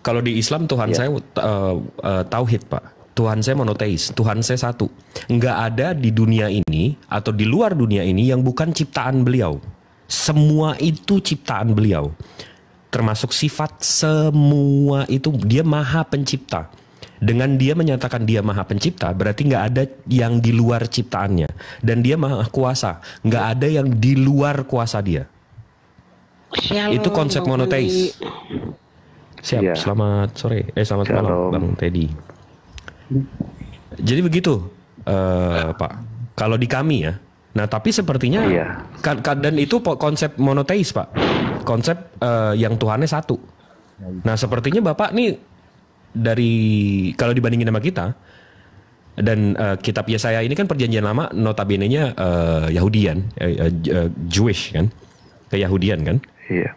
Kalau di Islam Tuhan Ya. saya tauhid, Pak. Tuhan saya monoteis, Tuhan saya satu. Nggak ada di dunia ini atau di luar dunia ini yang bukan ciptaan beliau. Semua itu ciptaan beliau. Termasuk sifat, semua itu dia maha pencipta. Dengan dia menyatakan dia maha pencipta, berarti nggak ada yang di luar ciptaannya. Dan dia maha kuasa, nggak ada yang di luar kuasa dia. Itu konsep monoteis. Siap, Ya. selamat sore. Selamat malam, Shalom. Bang Teddy. Jadi begitu, Pak. Kalau di kami ya. Nah, tapi sepertinya Iya. dan itu konsep monoteis, Pak. Konsep yang Tuhannya satu. Nah, sepertinya Bapak nih dari kalau dibandingin sama kita dan kitab Yesaya ini kan perjanjian lama notabene-nya Yahudian, Jewish kan, keyahudian kan. Iya.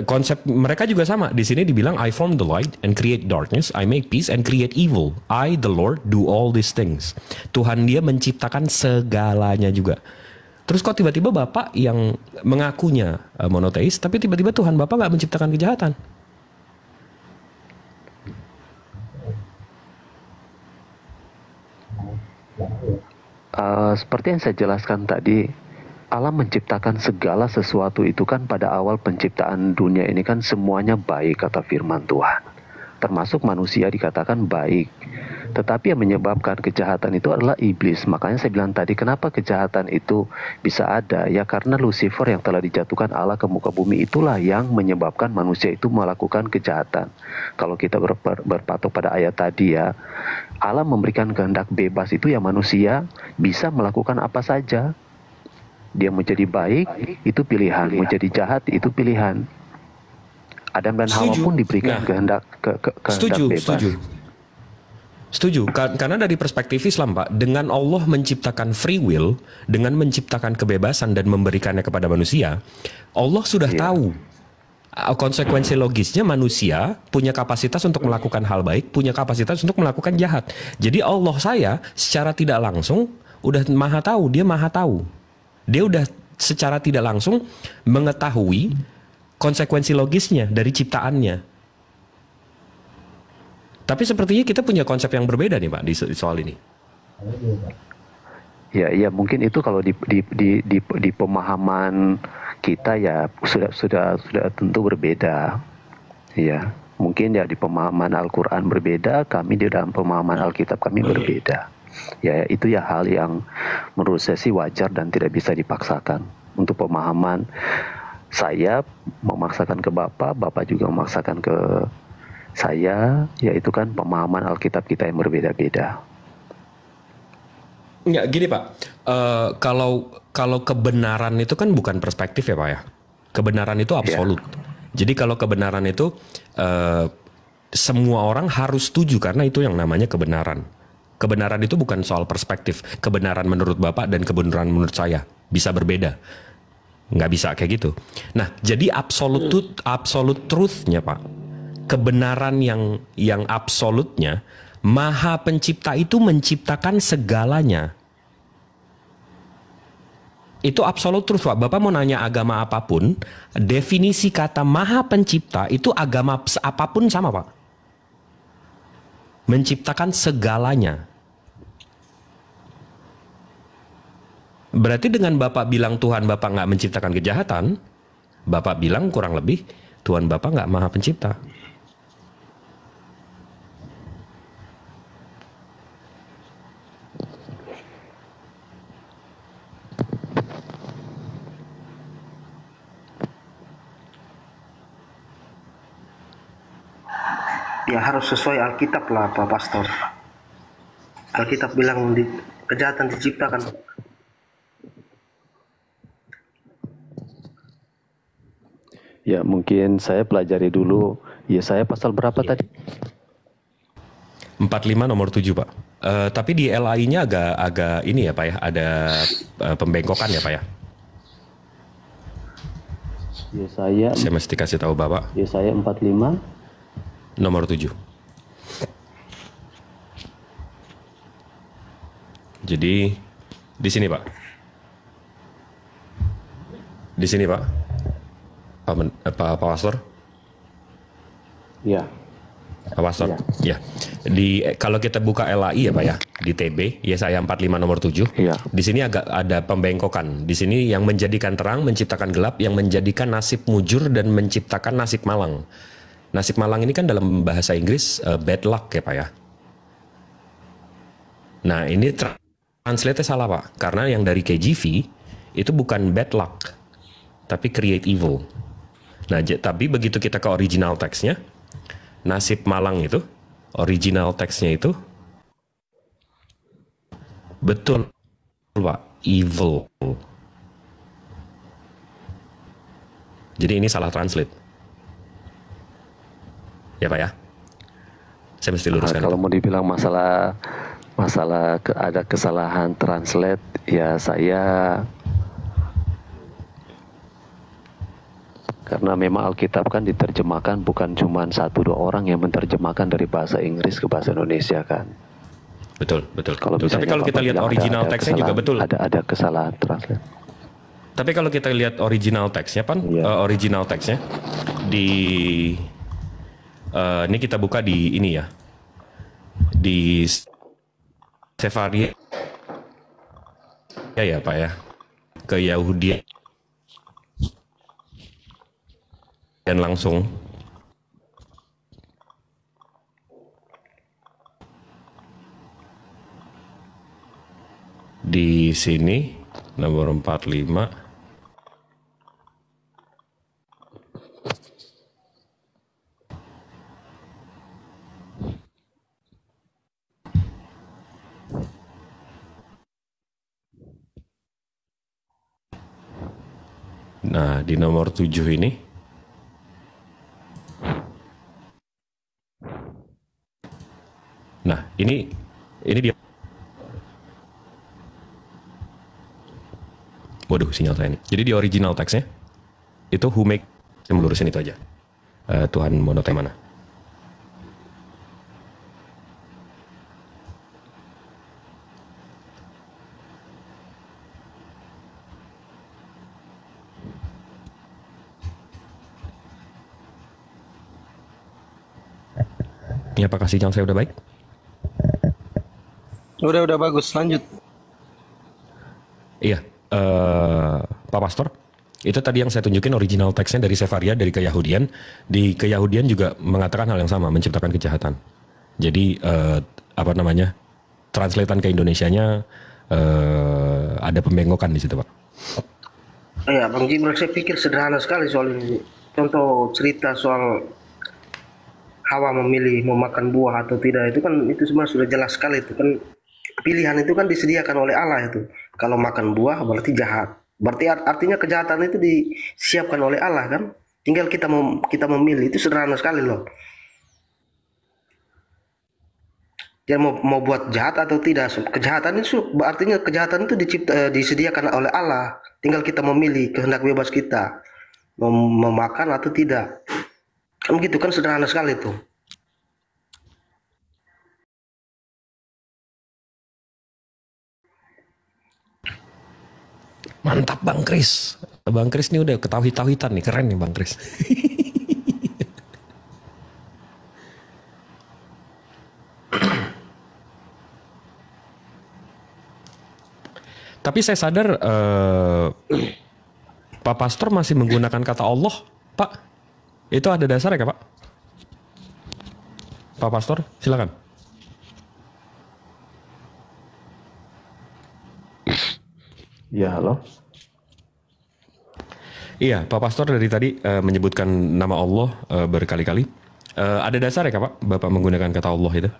Konsep mereka juga sama. Di sini dibilang I form the light and create darkness, I make peace and create evil. I the Lord do all these things. Tuhan dia menciptakan segalanya juga. Terus kok tiba-tiba Bapak yang mengakunya monoteis, tapi tiba-tiba Tuhan Bapak nggak menciptakan kejahatan? Seperti yang saya jelaskan tadi, Allah menciptakan segala sesuatu itu kan pada awal penciptaan dunia ini kan semuanya baik kata firman Tuhan. Termasuk manusia dikatakan baik. Tetapi yang menyebabkan kejahatan itu adalah iblis. Makanya saya bilang tadi kenapa kejahatan itu bisa ada? Ya karena Lucifer yang telah dijatuhkan Allah ke muka bumi itulah yang menyebabkan manusia itu melakukan kejahatan. Kalau kita berpatok pada ayat tadi ya, Allah memberikan kehendak bebas itu ya manusia bisa melakukan apa saja. Dia menjadi baik itu pilihan, menjadi jahat itu pilihan. Adam dan Hawa pun diberikan kehendak bebas. Setuju. Karena dari perspektif Islam, Pak, dengan Allah menciptakan free will, dengan menciptakan kebebasan dan memberikannya kepada manusia, Allah sudah tahu konsekuensi logisnya manusia punya kapasitas untuk melakukan hal baik, punya kapasitas untuk melakukan jahat. Jadi Allah saya secara tidak langsung udah maha tahu, dia maha tahu. Dia udah secara tidak langsung mengetahui konsekuensi logisnya dari ciptaannya. Tapi sepertinya kita punya konsep yang berbeda nih, Pak, di soal ini. Ya mungkin itu kalau di pemahaman kita ya sudah tentu berbeda. Ya, mungkin ya di pemahaman Al-Qur'an berbeda, kami di dalam pemahaman Alkitab kami berbeda. Ya itu ya hal yang menurut saya sih wajar dan tidak bisa dipaksakan. Untuk pemahaman saya memaksakan ke Bapak juga memaksakan ke saya, yaitu kan pemahaman Alkitab kita yang berbeda-beda. Nggak, gini Pak, kalau kebenaran itu kan bukan perspektif ya Pak ya. Kebenaran itu absolut. Jadi kalau kebenaran itu semua orang harus setuju karena itu yang namanya kebenaran. Kebenaran itu bukan soal perspektif. Kebenaran menurut Bapak dan kebenaran menurut saya bisa berbeda. Nggak bisa kayak gitu. Nah, jadi absolute truth-nya Pak. Kebenaran yang absolutnya, Maha Pencipta itu menciptakan segalanya. Itu absolute truth, Pak. Bapak mau nanya agama apapun, definisi kata Maha Pencipta itu agama apapun sama, Pak. Menciptakan segalanya. Berarti dengan Bapak bilang Tuhan Bapak nggak menciptakan kejahatan, Bapak bilang kurang lebih Tuhan Bapak nggak Maha Pencipta. Ya harus sesuai Alkitab lah Pak Pastor. Alkitab bilang kejahatan diciptakan. Ya mungkin saya pelajari dulu. Ya saya pasal berapa tadi? 45 nomor 7 Pak. Tapi di LAI-nya agak ini ya Pak ya, ada pembengkokan ya Pak ya. Saya mesti kasih tahu Bapak. Yesaya 45 nomor 7. Jadi di sini Pak. Di sini Pak. Pak Pastor. Iya. Pak Pastor. Ya. Kalau kita buka LAI ya Pak ya, di TB, Yesaya 45 nomor 7. Iya. Di sini agak ada pembengkokan. Di sini yang menjadikan terang, menciptakan gelap, yang menjadikan nasib mujur dan menciptakan nasib malang. Nasib malang ini kan dalam bahasa Inggris bad luck ya Pak ya. Nah, ini translate salah Pak, karena yang dari KJV itu bukan bad luck, tapi create evil. Nah, tapi begitu kita ke original teksnya, nasib malang itu, original teksnya itu, betul Pak, evil. Jadi ini salah translate. Ya Pak ya? Saya mesti luruskan. Kalau mau dibilang masalah ada kesalahan translate, ya saya, karena memang Alkitab kan diterjemahkan bukan cuma 1-2 orang yang menerjemahkan dari bahasa Inggris ke bahasa Indonesia kan. Betul. Kalau Tapi kalau kita lihat original teksnya juga betul. Ada kesalahan translate. Tapi kalau kita lihat original teksnya original teksnya di ini kita buka di ini ya, di Sefaria ya Pak ya, ke Yahudi dan langsung di sini nomor 45. Nah, di nomor 7 ini nah, ini dia. Waduh, sinyal saya ini. Jadi di original teksnya itu who make, saya melurusin itu aja. Tuhan monote mana? Ini apakah sinyal saya udah baik? Udah bagus, lanjut. Iya, Pak Pastor, itu tadi yang saya tunjukin original teksnya dari Sefaria, dari Keyahudian. Di Keyahudian juga mengatakan hal yang sama, menciptakan kejahatan. Jadi translatean ke Indonesianya ada pembengkokan di situ Pak. Ya, Bang Jibril, saya pikir sederhana sekali soal ini. Contoh cerita soal Hawa memilih memakan buah atau tidak, itu kan itu semua sudah jelas sekali. Itu kan pilihan itu kan disediakan oleh Allah itu. Kalau makan buah berarti jahat. Berarti artinya kejahatan itu disiapkan oleh Allah kan. Tinggal kita memilih. Itu sederhana sekali loh. Dia mau buat jahat atau tidak. Kejahatan itu artinya kejahatan itu disediakan oleh Allah. Tinggal kita memilih kehendak bebas kita mau memakan atau tidak. Kan begitu kan, sederhana sekali tuh. Mantap Bang Kris. Bang Kris ini udah ketauhid-tauhidan nih, keren nih Bang Kris. Tapi saya sadar Pak Pastor masih menggunakan kata Allah, Pak. Itu ada dasarnya Pak? Pak Pastor, silakan. Ya, halo. Iya, Pak Pastor dari tadi menyebutkan nama Allah berkali-kali. Ada dasarnya Pak, Bapak menggunakan kata Allah itu?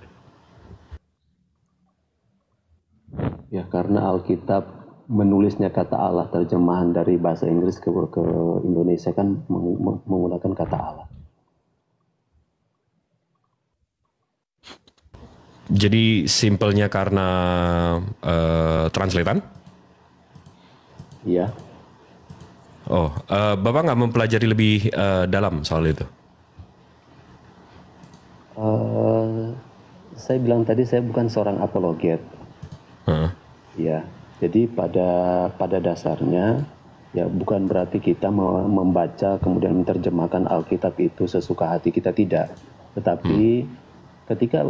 Ya, karena Alkitab menulisnya kata Allah, terjemahan dari bahasa Inggris ke Indonesia kan menggunakan kata Allah. Jadi simpelnya karena translatean? Iya. Oh, Bapak nggak mempelajari lebih dalam soal itu? Saya bilang tadi saya bukan seorang apologet. Ya, jadi pada dasarnya ya bukan berarti kita membaca kemudian menerjemahkan Alkitab itu sesuka hati kita, tidak. Tetapi ketika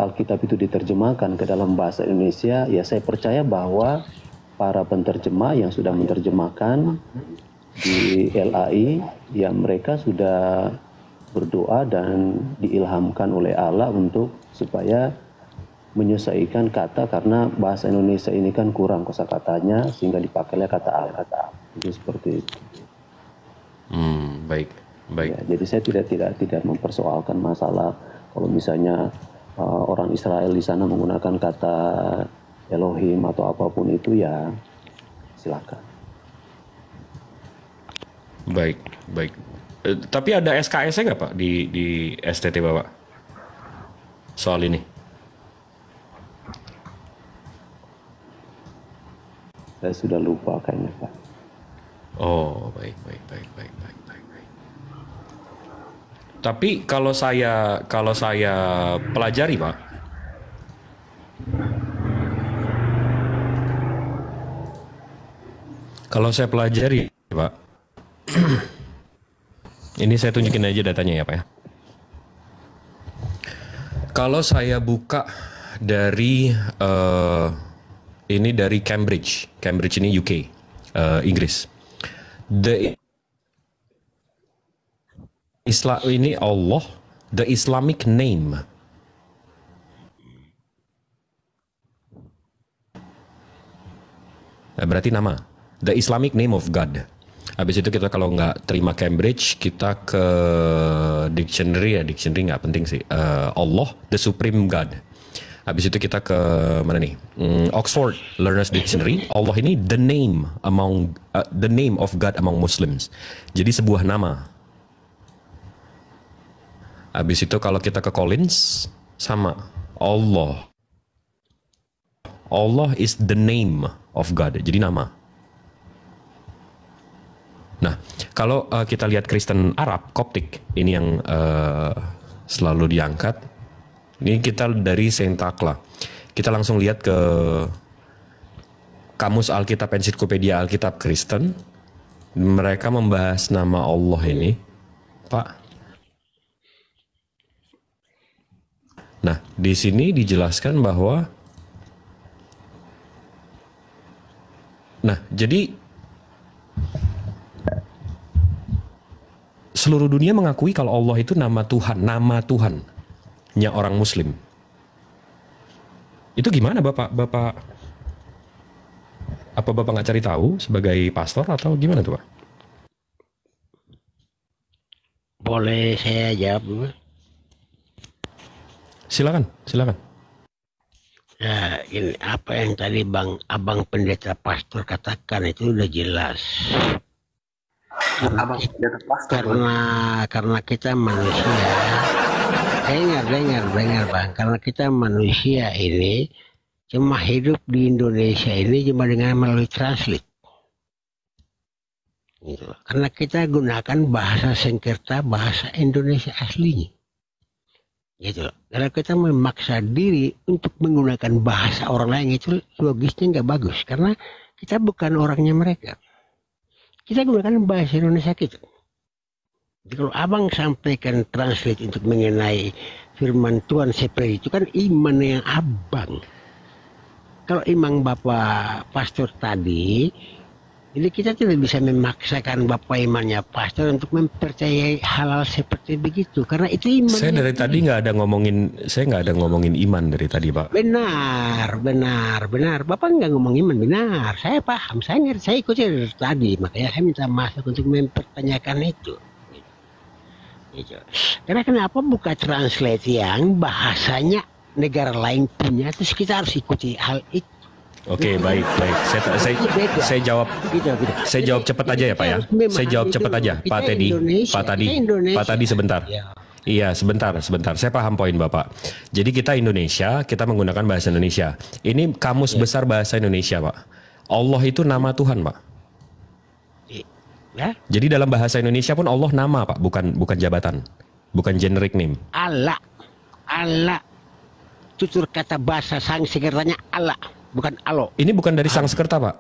Alkitab itu diterjemahkan ke dalam bahasa Indonesia, ya saya percaya bahwa para penterjemah yang sudah menerjemahkan di LAI, ya mereka sudah berdoa dan diilhamkan oleh Allah untuk supaya menyesuaikan kata, karena bahasa Indonesia ini kan kurang kosakatanya sehingga dipakainya kata Allah. Itu seperti itu. Baik. Ya, jadi saya tidak mempersoalkan masalah kalau misalnya orang Israel di sana menggunakan kata Elohim atau apapun itu, ya silakan. Baik. Tapi ada SKS-nya nggak Pak di STT Bapak soal ini? Saya sudah lupa kayaknya Pak. Oh, baik. Tapi kalau saya pelajari Pak, Pak, ini saya tunjukin aja datanya ya Pak ya. Kalau saya buka dari ini dari Cambridge ini UK, Inggris. Ini Allah, the Islamic name. Berarti nama, the Islamic name of God. Habis itu kita kalau nggak terima Cambridge, kita ke dictionary nggak penting sih. Allah, the Supreme God. Habis itu kita ke mana nih? Oxford Learners Dictionary. Allah ini the name of God among Muslims. Jadi sebuah nama. Habis itu kalau kita ke Collins, sama Allah. Allah is the name of God. Jadi nama. Nah, kalau kita lihat Kristen Arab, Koptik, ini yang selalu diangkat. Ini kita dari Saint Takla. Kita langsung lihat ke Kamus Alkitab Ensiklopedia Alkitab Kristen. Mereka membahas nama Allah ini, Pak. Nah, di sini dijelaskan bahwa jadi seluruh dunia mengakui kalau Allah itu nama Tuhannya orang Muslim. Itu gimana Bapak? Apa Bapak nggak cari tahu sebagai pastor atau gimana tuh Pak? Boleh saya jawab dulu? Silakan. Nah, ini apa yang tadi Abang Pendeta Pastor katakan itu udah jelas. Abang Pendeta Pastor. Karena kita manusia. Dengar Bang. Karena kita manusia ini cuma hidup di Indonesia ini cuma dengan melalui translate. Gitu. Karena kita gunakan bahasa sengketa, bahasa Indonesia aslinya. Gitu. Karena kita memaksa diri untuk menggunakan bahasa orang lain itu logisnya nggak bagus. Karena kita bukan orangnya mereka. Kita gunakan bahasa Indonesia kita. Jadi kalau Abang sampaikan translate untuk mengenai firman Tuhan seperti itu kan iman yang Abang. Kalau iman Bapak Pastor tadi, jadi kita tidak bisa memaksakan Bapak imannya Pastor untuk mempercayai hal-hal seperti begitu. Karena itu iman. Saya dari tadi nggak ada ngomongin iman dari tadi Pak. Benar. Bapak nggak ngomong iman, benar. Saya paham, saya ngerti, saya ikuti dari tadi. Makanya saya minta masuk untuk mempertanyakan itu. Gitu. Karena kenapa buka translate yang bahasanya negara lain punya, terus kita harus ikuti hal itu. Oke, baik. Saya jawab. Saya jawab cepat aja ya Pak ya. Saya jawab cepat aja, Pak Teddy. Pak Teddy sebentar. Iya, sebentar. Saya paham poin Bapak. Jadi kita Indonesia, kita menggunakan bahasa Indonesia. Ini kamus besar bahasa Indonesia, Pak. Allah itu nama Tuhan, Pak. Ya? Jadi dalam bahasa Indonesia pun Allah nama, Pak, bukan jabatan, bukan generic name. Allah. Tutur kata bahasa Sanskertanya Allah, bukan Allah. Ini bukan dari Sanskerta, Pak.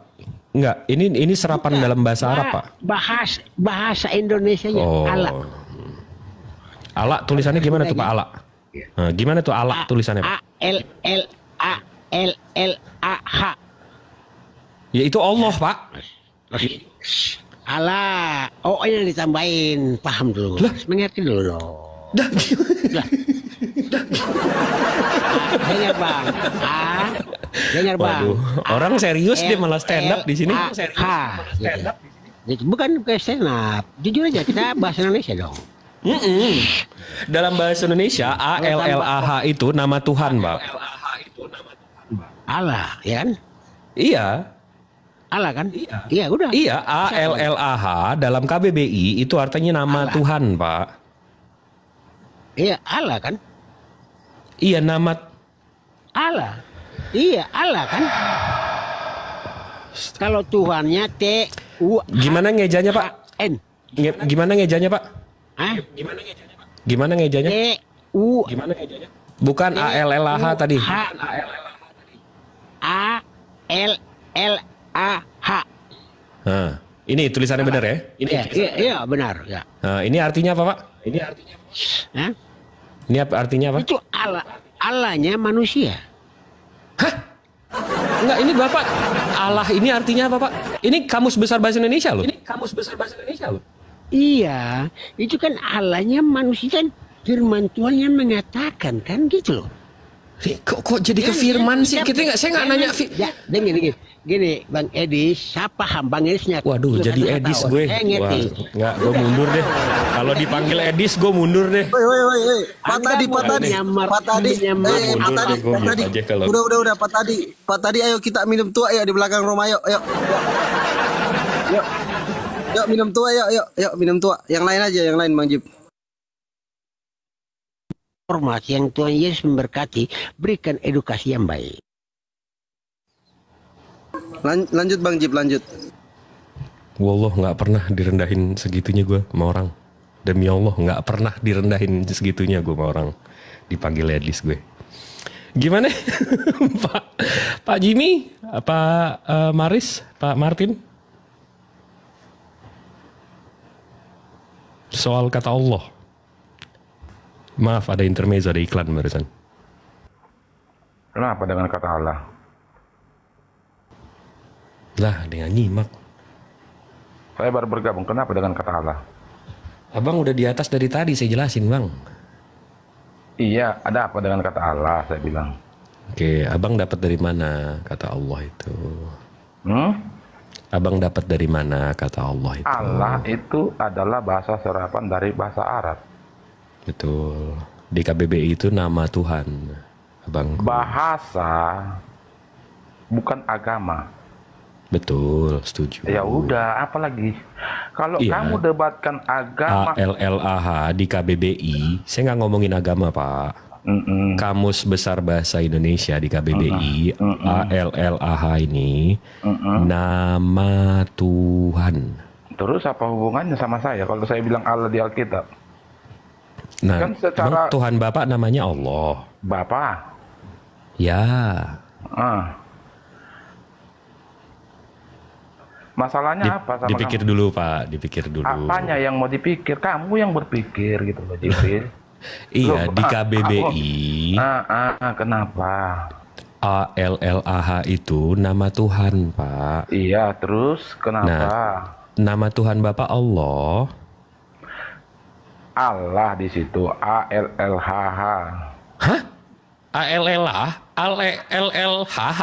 Enggak, ini serapan dalam bahasa Arab, Pak. Bahasa Indonesianya Allah. Ala tulisannya gimana tuh Pak Ala? Nah, gimana tuh Ala tulisannya Pak? A-L-L-A-L-L-A-H. Ya itu Allah Pak. Allah, O-nya ditambahin, paham dulu. Mengerti dulu loh. Dah. Dengar bang, dengar bang. Waduh, orang serius dia malah stand up di sini. Gitu. Bukan stand up, jujur aja kita bahasa Indonesia dong. Dalam bahasa Indonesia A-L-L-A-H itu nama Tuhan Pak. Allah, ya kan? Iya. Allah kan? Iya udah. Iya, A-L-L-A-H dalam KBBI itu artinya nama Allah. Tuhan Pak. Iya, Allah kan? Iya, nama Allah. Iya, Allah kan? Kalau Tuhannya T-U. Gimana ngejanya Pak? N. Gimana ngejanya Pak? Hah? Gimana ngejanya? T-U. Gimana ngejanya? Bukan A-L-L-A-H tadi. A-L-L-A-H. Nah, ini tulisannya benar ya? Iya, benar ya. Nah, ini artinya apa Pak? Hah? Ini artinya apa? Itu Allah, Allahnya manusia. Hah? Enggak, ini Bapak Allah ini artinya apa Pak? Ini Kamus Besar Bahasa Indonesia loh. Iya, itu kan Allahnya manusia kan firman Tuhan yang mengatakan kan gitu loh. Kok jadi ke firman sih? Saya nggak nanya. Ya, gini, Bang Edis, siapa Bang Edisnya? Waduh, jadi Edis gue. Wah, nggak, gue mundur deh. Kalau dipanggil Edis, gue mundur deh. Woi, Pak Tadi. Udah, Pak Tadi, ayo kita minum tua, ayo di belakang rumah, yuk. Yuk minum tua, yuk minum tua. Yang lain aja, Bang Jib. Hormat yang Tuhan Yesus memberkati, berikan edukasi yang baik. Lanjut Bang Jib, lanjut. Wallah nggak pernah direndahin segitunya gue sama orang. Demi Allah nggak pernah direndahin segitunya gue sama orang. Dipanggil Edis gue. Gimana Pak Jimmy, Pak Maris, Pak Martin? Soal kata Allah. Maaf ada intermezzo, ada iklan barusan. Kenapa dengan kata Allah? Lah, dengan nyimak. Saya baru bergabung, kenapa dengan kata Allah? Abang udah di atas dari tadi, saya jelasin Bang. Iya, ada apa dengan kata Allah, saya bilang. Oke, abang dapat dari mana kata Allah itu? Abang dapat dari mana kata Allah itu? Allah itu adalah bahasa serapan dari bahasa Arab. Betul. Di KBBI itu nama Tuhan, Abang. Bahasa, bukan agama. Betul, setuju. Ya udah, apalagi kalau kamu debatkan agama. A-L-L-A-H di KBBI, saya nggak ngomongin agama Pak. Kamus Besar Bahasa Indonesia di KBBI, A-L-L-A-H ini nama Tuhan. Terus apa hubungannya sama saya kalau saya bilang Allah di Alkitab? Nah, kan secara Tuhan Bapak namanya Allah. Bapak? Ya. Masalahnya apa sama dipikir kamu? Dulu Pak, dipikir dulu. Apanya yang mau dipikir? Kamu yang berpikir gitu loh, Jibril. Iya, di KBBI. Kenapa? A-L-L-A-H itu nama Tuhan Pak. Iya, terus kenapa? Nah, nama Tuhan Bapak Allah. Allah di situ, A-L-L-H-H. Hah? A-L-L-A? A-L-L-H-H?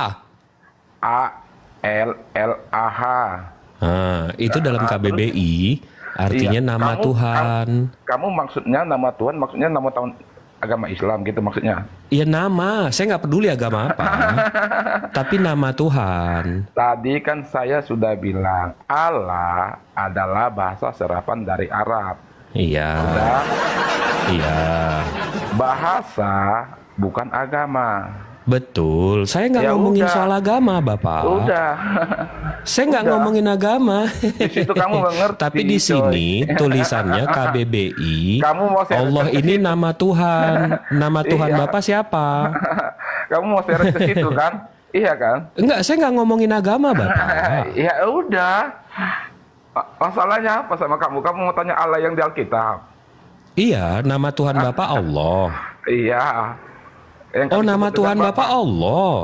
A-L-L-A-H. Nah, itu dalam KBBI artinya nama Tuhan. Kamu maksudnya nama Tuhan, maksudnya nama tahun agama Islam gitu maksudnya? Iya nama, saya nggak peduli agama apa. Tapi nama Tuhan. Tadi kan saya sudah bilang, Allah adalah bahasa serapan dari Arab. Iya. Sudah? Iya. Bahasa bukan agama. Betul. Saya nggak ngomongin soal agama, Bapak. Udah. Saya nggak ngomongin agama. Di situ kamu mengerti. Tapi di sini tulisannya KBBI. Kamu mau Allah ini nama Tuhan. Nama Tuhan Bapak siapa? Kamu mau seret ke situ kan? Iya kan? Enggak, saya nggak ngomongin agama, Bapak. Ya udah. Masalahnya apa sama kamu? Kamu mau tanya Allah yang di Alkitab? Iya, nama Tuhan Bapa Allah. Iya. Yang Oh, kami nama sebut Tuhan dengan Bapa Allah.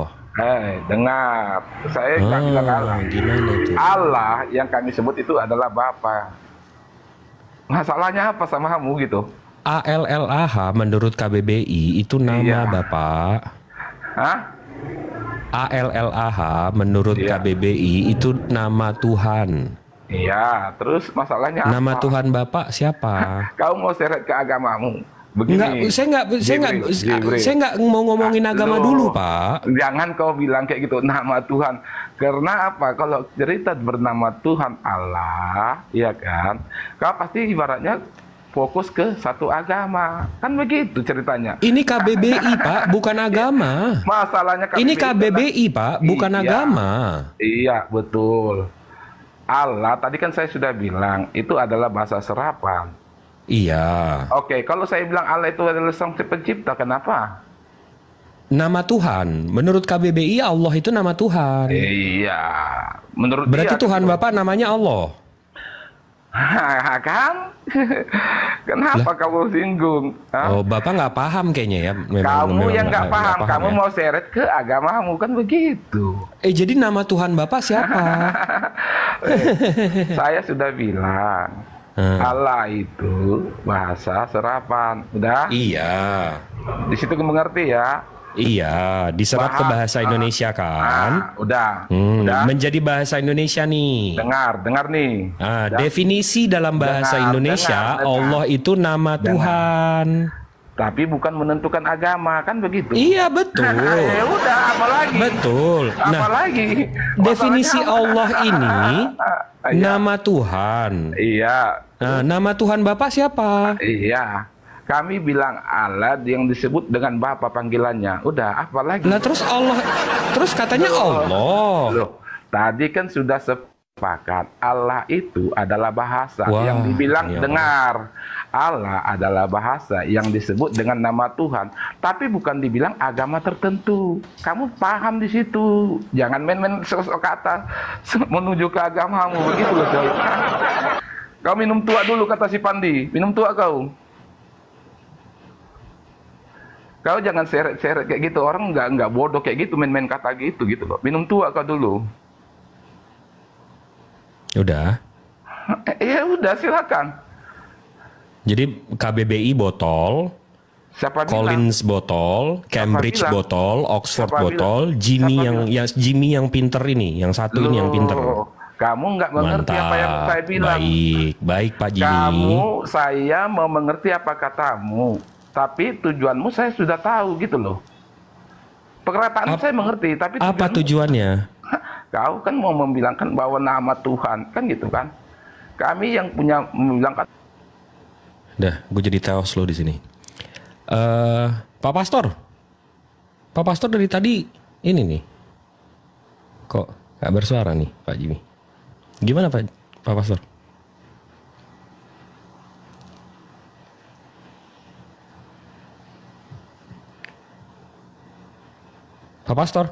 Dengar. Saya nggak bilang Allah. Gimana itu? Allah yang kami sebut itu adalah Bapa. Masalahnya apa sama kamu gitu? ALLAH menurut KBBI itu nama Iya. Bapak. Hah? ALLAH menurut Iya. KBBI itu nama Tuhan. Iya. Terus masalahnya Nama apa? Tuhan Bapak siapa? Kau mau seret ke agamamu? Begini. Saya nggak mau ngomongin agama Loh, dulu, Pak. Jangan kau bilang kayak gitu, nama Tuhan. Karena apa? Kalau cerita bernama Tuhan Allah, ya kan? Kau pasti ibaratnya fokus ke satu agama. Kan begitu ceritanya. Ini KBBI, Pak, bukan agama. Masalahnya Ini KBBI, Pak, bukan Iya. agama. Iya, betul. Allah, tadi kan saya sudah bilang, itu adalah bahasa serapan. Iya. Oke, kalau saya bilang Allah itu adalah sang pencipta, kenapa? Nama Tuhan. Menurut KBBI Allah itu nama Tuhan. Iya, menurut Berarti dia, Tuhan gitu. Bapak namanya Allah. Kan? Kenapa kamu singgung? Hah? Oh, Bapak nggak paham kayaknya ya. Memang Kamu yang nggak paham, kamu ya. mau seret ke agamamu, kan begitu. Jadi nama Tuhan Bapak siapa? Saya sudah bilang, Allah itu bahasa serapan. Udah? Iya. Di situ kamu mengerti ya? Iya, diserap ke bahasa Indonesia kan? Udah. Udah. Menjadi bahasa Indonesia nih. Dengar nih. Definisi dalam bahasa Dengar, Indonesia, dengar. Allah itu nama Tuhan. Tapi bukan menentukan agama, kan begitu? Iya, betul. Ya udah, apa lagi? Betul. Apa lagi? Definisi Masalahnya apa? Allah ini Iya. nama Tuhan. Iya. Nah, nama Tuhan Bapak siapa? Iya. Kami bilang Allah yang disebut dengan Bapa panggilannya. Udah, apa lagi? Nah, terus Allah, terus katanya Allah. Loh, tadi kan sudah sepakat Allah itu adalah bahasa Wah, yang dibilang ya dengar. Allah adalah bahasa yang disebut dengan nama Tuhan, tapi bukan dibilang agama tertentu. Kamu paham di situ. Jangan main-main sosok kata menuju ke agamamu begitu loh, coy. Kau minum tua dulu kata si Pandi. Minum tua kau. Kau jangan seret-seret kayak gitu. Orang nggak bodoh kayak gitu, main-main kata gitu loh. Minum tua kau dulu. Udah. Ya udah, silakan. Jadi KBBI botol, Siapa bilang? Collins botol, Cambridge bilang? botol, Oxford Siapa botol, bilang? Jimmy Siapa Jimmy yang pinter ini, yang satu ini yang pinter. Kamu nggak mengerti apa yang saya bilang. Baik Pak Jimmy. Saya mau mengerti apa katamu. Tapi tujuanmu saya sudah tahu gitu loh. Perkataanmu saya mengerti, tapi Apa tujuannya? Kau kan mau membilangkan bahwa nama Tuhan, kan gitu kan? Kami yang punya membilangkan. Dah, gue jadi teos lo di sini. Pak Pastor dari tadi ini nih, kok gak bersuara nih Pak Jimmy? Gimana Pak Pastor? Pak Pastor?